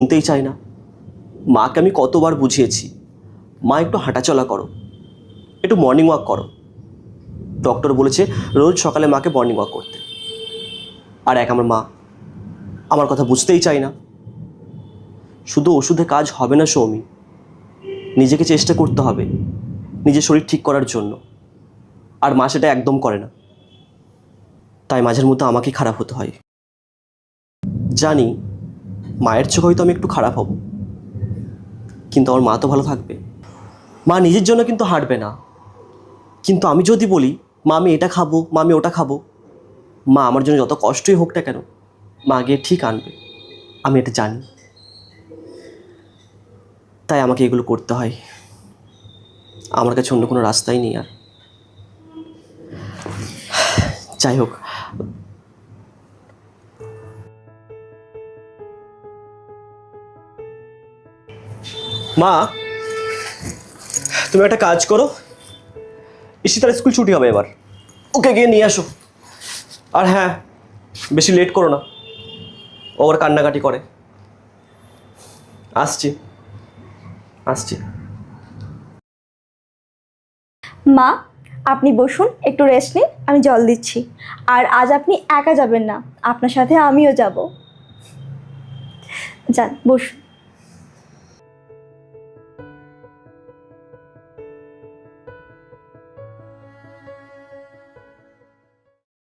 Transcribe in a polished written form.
শুনতেই চায় না। মাকে আমি কতবার বুঝিয়েছি, মা একটু হাঁটাচলা করো, একটু মর্নিং ওয়াক করো। ডক্টর বলেছে রোজ সকালে মাকে মর্নিং ওয়াক করতে। আর আমার মা আমার কথা বুঝতেই চায় না। শুধু ওষুধে কাজ হবে না সৌমি, নিজেকে চেষ্টা করতে হবে নিজের শরীর ঠিক করার জন্য। আর মা সেটা একদম করে না, তাই মাঝের মধ্যে আমাকেই খারাপ হতে হয়। জানি মায়ের চোখে হয়তো আমি একটু খারাপ হব, কিন্তু আমার মা তো ভালো থাকবে। মা নিজের জন্য কিন্তু হাঁটবে না, কিন্তু আমি যদি বলি মা আমি এটা খাবো, মা আমি ওটা খাবো, মা আমার জন্য যত কষ্টই হোক না কেন মা গিয়ে ঠিক আনবে, আমি এটা জানি। তাই আমাকে এগুলো করতে হয়। আমার কাছে অন্য কোনো রাস্তাই নেই আর। যাই হোক, মা তুমি একটা কাজ করো, ঈশিতার স্কুল ছুটি হবে এবার, ওকে গিয়ে নিয়ে আসো। আর হ্যাঁ, বেশি লেট করো না, ও আবার কান্নাকাটি করে। আসছি আসছি। মা, আপনি বসুন, একটু রেস্ট নিন, আমি জল দিচ্ছি। আর আজ আপনি একা যাবেন না, আপনার সাথে আমিও যাব। যান বসুন।